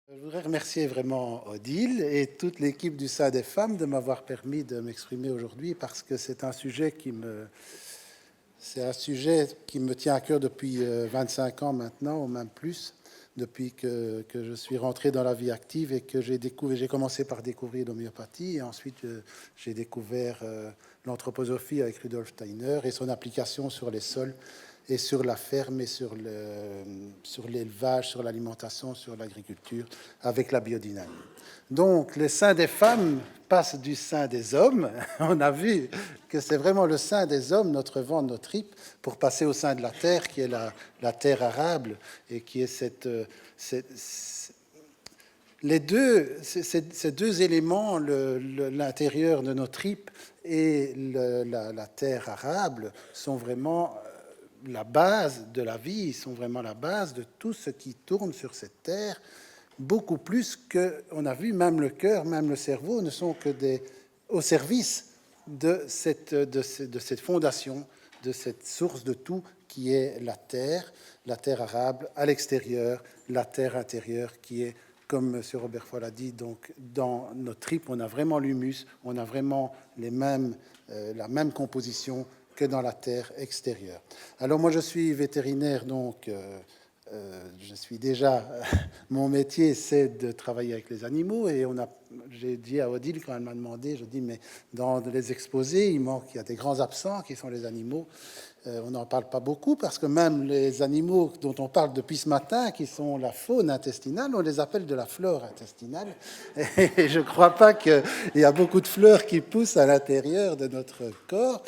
Je voudrais remercier vraiment Odile et toute l'équipe du Sein des femmes de m'avoir permis de m'exprimer aujourd'hui parce que c'est un sujet qui me tient à cœur depuis 25 ans maintenant, ou même plus, depuis que je suis rentré dans la vie active et que j'ai commencé par découvrir l'homéopathie et ensuite j'ai découvert l'anthroposophie avec Rudolf Steiner et son application sur les sols et sur la ferme et sur l'élevage, sur l'alimentation, sur l'agriculture, avec la biodynamie. Donc, le sein des femmes passe du sein des hommes. On a vu que c'est vraiment le sein des hommes, notre ventre, nos tripes, pour passer au sein de la terre, qui est la terre arable, et qui est ces deux éléments, l'intérieur de nos tripes et la terre arable, sont vraiment la base de la vie, ils sont vraiment la base de tout ce qui tourne sur cette terre, beaucoup plus que, on a vu, même le cœur, même le cerveau ne sont que au service de cette fondation, de cette source de tout qui est la terre arable à l'extérieur, la terre intérieure qui est, comme M. Robert Foll a dit, donc dans nos tripes, on a vraiment l'humus, on a vraiment la même composition que dans la terre extérieure. Alors moi, je suis vétérinaire, donc je suis déjà... mon métier, c'est de travailler avec les animaux, et j'ai dit à Odile, quand elle m'a demandé, je dis, mais dans les exposés, il y a des grands absents qui sont les animaux. On n'en parle pas beaucoup, parce que même les animaux dont on parle depuis ce matin, qui sont la faune intestinale, on les appelle de la flore intestinale. Et je ne crois pas qu'il y a beaucoup de fleurs qui poussent à l'intérieur de notre corps.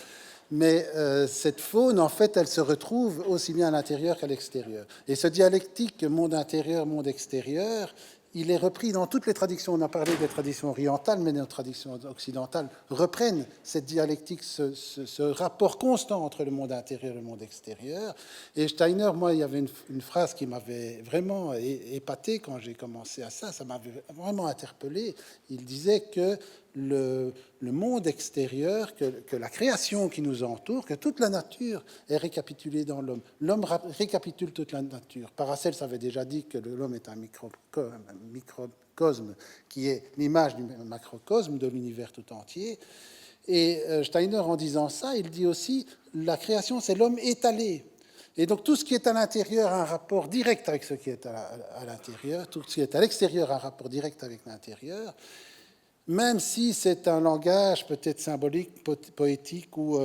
Mais cette faune, en fait, elle se retrouve aussi bien à l'intérieur qu'à l'extérieur. Et ce dialectique monde intérieur, monde extérieur, il est repris dans toutes les traditions. On a parlé des traditions orientales, mais nos traditions occidentales reprennent cette dialectique, ce rapport constant entre le monde intérieur et le monde extérieur. Et Steiner, moi, il y avait une phrase qui m'avait vraiment épaté quand j'ai commencé à ça m'avait vraiment interpellé. Il disait que le monde extérieur, que la création qui nous entoure, que toute la nature est récapitulée dans l'homme. L'homme récapitule toute la nature. Paracelse avait déjà dit que l'homme est un microcosme qui est l'image du macrocosme de l'univers tout entier. Et Steiner, en disant ça, il dit aussi la création, c'est l'homme étalé. Et donc tout ce qui est à l'intérieur a un rapport direct avec ce qui est à l'intérieur, tout ce qui est à l'extérieur a un rapport direct avec l'intérieur. Même si c'est un langage peut-être symbolique, poétique ou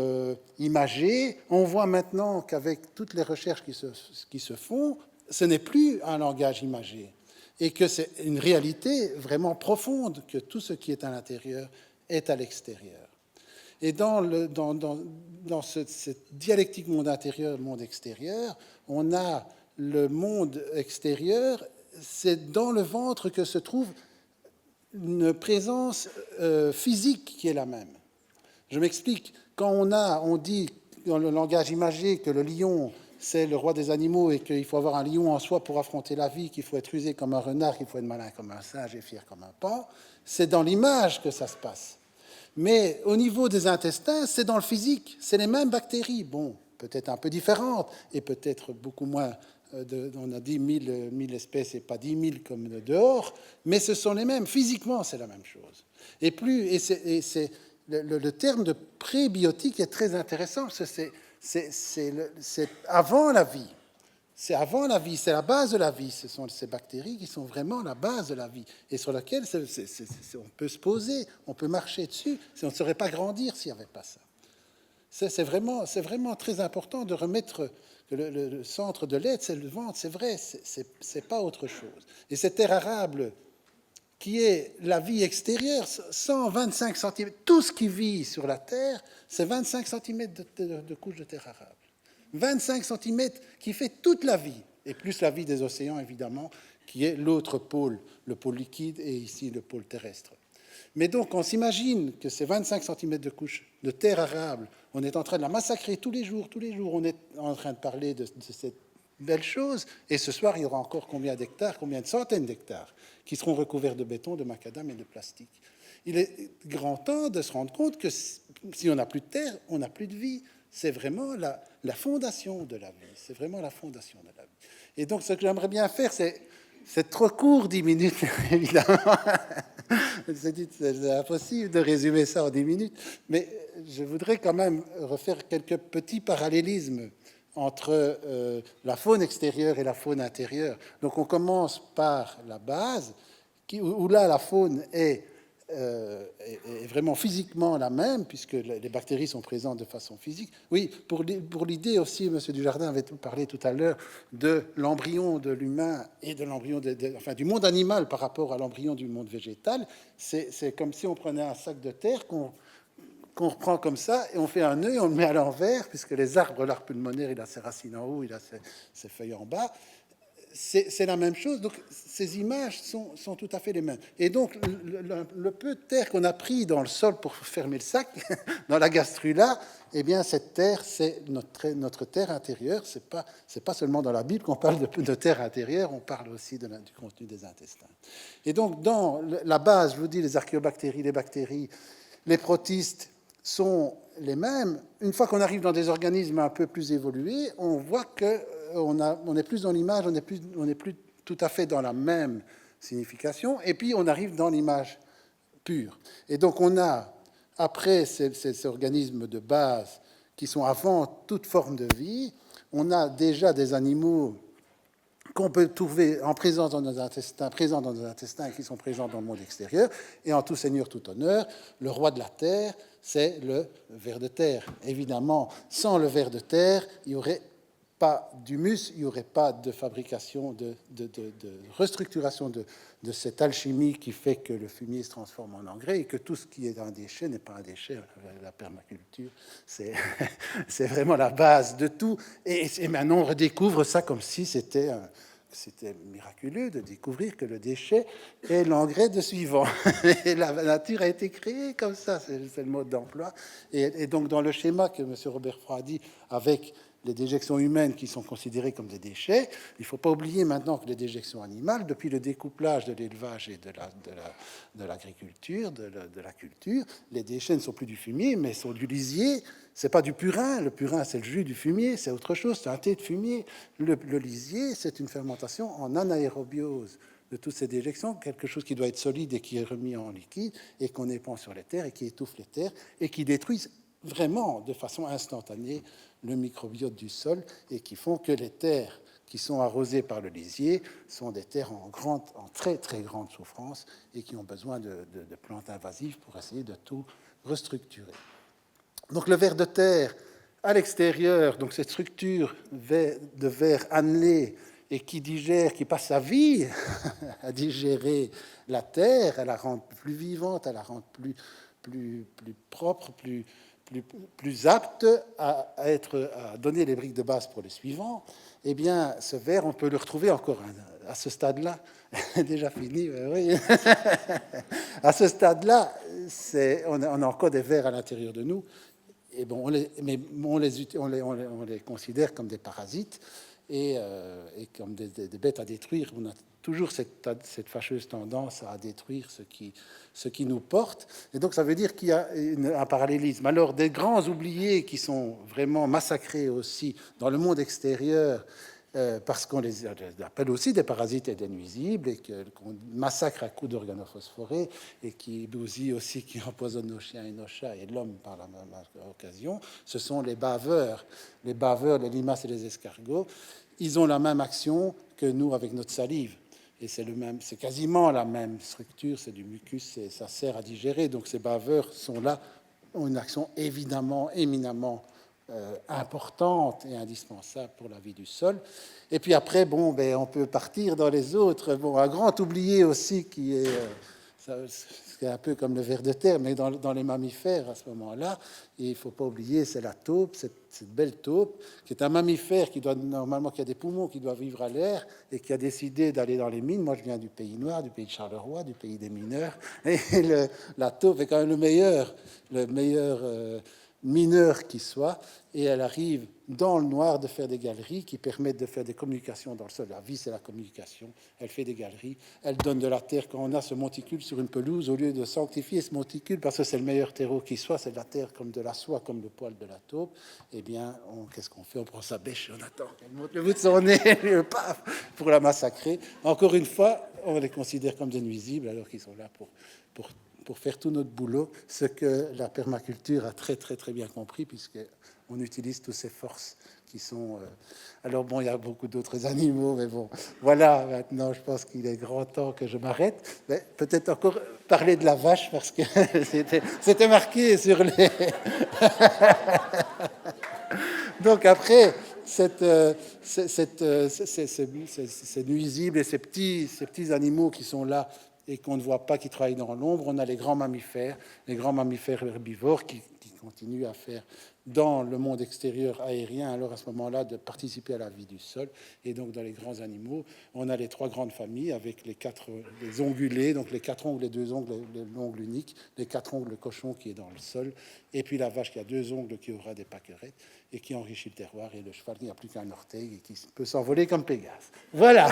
imagé, on voit maintenant qu'avec toutes les recherches qui se font, ce n'est plus un langage imagé et que c'est une réalité vraiment profonde, que tout ce qui est à l'intérieur est à l'extérieur. Et dans cette dialectique monde intérieur, monde extérieur, on a le monde extérieur, c'est dans le ventre que se trouve une présence physique qui est la même. Je m'explique. Quand on dit dans le langage imagé que le lion, c'est le roi des animaux et qu'il faut avoir un lion en soi pour affronter la vie, qu'il faut être rusé comme un renard, qu'il faut être malin comme un singe et fier comme un paon, c'est dans l'image que ça se passe. Mais au niveau des intestins, c'est dans le physique. C'est les mêmes bactéries. Bon, peut-être un peu différentes et peut-être beaucoup moins. On a dit 1000 espèces et pas 10 000 comme dehors, mais ce sont les mêmes. Physiquement, c'est la même chose. Et le terme de prébiotique est très intéressant, parce que c'est avant la vie. C'est avant la vie, c'est la base de la vie. Ce sont ces bactéries qui sont vraiment la base de la vie et sur laquelle on peut se poser, on peut marcher dessus. On ne saurait pas grandir s'il n'y avait pas ça. C'est vraiment très important de remettre que le centre de l'être, c'est le ventre, c'est vrai, c'est pas autre chose. Et cette terre arable, qui est la vie extérieure, 125 cm, tout ce qui vit sur la Terre, c'est 25 cm de couche de terre arable. 25 cm qui fait toute la vie, et plus la vie des océans, évidemment, qui est l'autre pôle, le pôle liquide, et ici le pôle terrestre. Mais donc, on s'imagine que ces 25 cm de couche de terre arable, on est en train de la massacrer tous les jours, on est en train de parler de cette belle chose, et ce soir, il y aura encore combien d'hectares, combien de centaines d'hectares, qui seront recouverts de béton, de macadam et de plastique. Il est grand temps de se rendre compte que si on n'a plus de terre, on n'a plus de vie. C'est vraiment la fondation de la vie. C'est vraiment la fondation de la vie. Et donc, ce que j'aimerais bien faire, c'est C'est trop court, 10 minutes, évidemment. C'est impossible de résumer ça en 10 minutes. Mais je voudrais quand même refaire quelques petits parallélismes entre la faune extérieure et la faune intérieure. Donc on commence par la base, où là la faune est vraiment physiquement la même, puisque les bactéries sont présentes de façon physique. Oui, pour l'idée aussi, M. Dujardin avait parlé tout à l'heure de l'embryon de l'humain et de l'embryon enfin, du monde animal par rapport à l'embryon du monde végétal. C'est comme si on prenait un sac de terre qu'on reprend comme ça, et on fait un nœud et on le met à l'envers, puisque les arbres, l'arbre pulmonaire, il a ses racines en haut, il a ses feuilles en bas. C'est la même chose. Donc, ces images sont tout à fait les mêmes. Et donc, le peu de terre qu'on a pris dans le sol pour fermer le sac, dans la gastrula, eh bien, cette terre, c'est notre terre intérieure. C'est pas seulement dans la Bible qu'on parle de terre intérieure, on parle aussi du contenu des intestins. Et donc, dans la base, je vous dis, les archéobactéries, les bactéries, les protistes sont les mêmes. Une fois qu'on arrive dans des organismes un peu plus évolués, on voit que on est plus dans l'image, on est plus tout à fait dans la même signification, et puis on arrive dans l'image pure. Et donc on a, après ces organismes de base qui sont avant toute forme de vie, on a déjà des animaux qu'on peut trouver en présence dans nos intestins, présents dans nos intestins et qui sont présents dans le monde extérieur. Et en tout seigneur, tout honneur, le roi de la terre, c'est le ver de terre. Évidemment, sans le ver de terre, il n'y aurait pas d'humus, il n'y aurait pas de fabrication, de restructuration de cette alchimie qui fait que le fumier se transforme en engrais et que tout ce qui est un déchet n'est pas un déchet. La permaculture, c'est vraiment la base de tout. Et maintenant, on redécouvre ça comme si c'était miraculeux de découvrir que le déchet est l'engrais de suivant. Et la nature a été créée comme ça, c'est le mode d'emploi. Et donc, dans le schéma que M. Robert Froid a dit, avec les déjections humaines qui sont considérées comme des déchets, il ne faut pas oublier maintenant que les déjections animales, depuis le découplage de l'élevage et de l'agriculture, de la culture, les déchets ne sont plus du fumier, mais sont du lisier. C'est pas du purin. Le purin, c'est le jus du fumier, c'est autre chose, c'est un thé de fumier. Le lisier, c'est une fermentation en anaérobiose de toutes ces déjections, quelque chose qui doit être solide et qui est remis en liquide et qu'on épand sur les terres et qui étouffe les terres et qui détruisent vraiment de façon instantanée le microbiote du sol et qui font que les terres qui sont arrosées par le lisier sont des terres en très très grande souffrance et qui ont besoin de plantes invasives pour essayer de tout restructurer. Donc le ver de terre à l'extérieur, donc cette structure de verre annelé et qui digère, qui passe sa vie à digérer la terre, à la rendre plus vivante, à la rendre plus propre, plus apte à donner les briques de base pour les suivants, eh bien, ce verre, on peut le retrouver encore à ce stade-là. Déjà fini, oui. À ce stade-là, on a encore des vers à l'intérieur de nous. Et bon, on les considère comme des parasites et comme des bêtes à détruire. On a toujours cette fâcheuse tendance à détruire ce qui nous porte. Et donc, ça veut dire qu'il y a un parallélisme. Alors, des grands oubliés qui sont vraiment massacrés aussi dans le monde extérieur, parce qu'on les appelle aussi des parasites et des nuisibles, et qu'on massacre à coups d'organophosphorés, et qui bousillent aussi, qui empoisonnent nos chiens et nos chats, et l'homme par la même occasion, ce sont les baveurs, les limaces et les escargots. Ils ont la même action que nous avec notre salive. Et c'est quasiment la même structure, c'est du mucus, et ça sert à digérer. Donc ces baveurs sont là, ont une action évidemment, éminemment importante et indispensable pour la vie du sol. Et puis après, bon, ben, on peut partir dans les autres. Bon, un grand oublié aussi qui est... c'est un peu comme le ver de terre, mais dans les mammifères à ce moment-là, il ne faut pas oublier, c'est la taupe, cette belle taupe, qui est un mammifère qui a des poumons, qui doit vivre à l'air et qui a décidé d'aller dans les mines. Moi, je viens du pays noir, du pays de Charleroi, du pays des mineurs, et la taupe est quand même le meilleur mineure qui soit, et elle arrive dans le noir de faire des galeries qui permettent de faire des communications dans le sol. La vie, c'est la communication. Elle fait des galeries, elle donne de la terre. Quand on a ce monticule sur une pelouse, au lieu de sanctifier ce monticule, parce que c'est le meilleur terreau qui soit, c'est de la terre comme de la soie, comme le poil de la taupe, eh bien, qu'est-ce qu'on fait? On prend sa bêche, on attend qu'elle monte le bout de son nez, paf, pour la massacrer. Encore une fois, on les considère comme des nuisibles, alors qu'ils sont là pour faire tout notre boulot, ce que la permaculture a très bien compris, puisqu'on utilise toutes ces forces qui sont... Alors bon, il y a beaucoup d'autres animaux, mais bon, voilà, maintenant je pense qu'il est grand temps que je m'arrête. Mais peut-être encore parler de la vache, parce que c'était marqué sur les... Donc après, ces nuisibles et ces petits animaux qui sont là et qu'on ne voit pas, qui travaillent dans l'ombre, on a les grands mammifères herbivores qui continuent à faire dans le monde extérieur aérien, alors à ce moment-là, de participer à la vie du sol. Et donc, dans les grands animaux, on a les trois grandes familles avec les ongulés, donc les quatre ongles, les deux ongles, l'ongle unique, les quatre ongles, le cochon qui est dans le sol, et puis la vache qui a deux ongles qui aura des pâquerettes et qui enrichit le terroir, et le cheval qui n'a plus qu'un orteil et qui peut s'envoler comme Pégase. Voilà.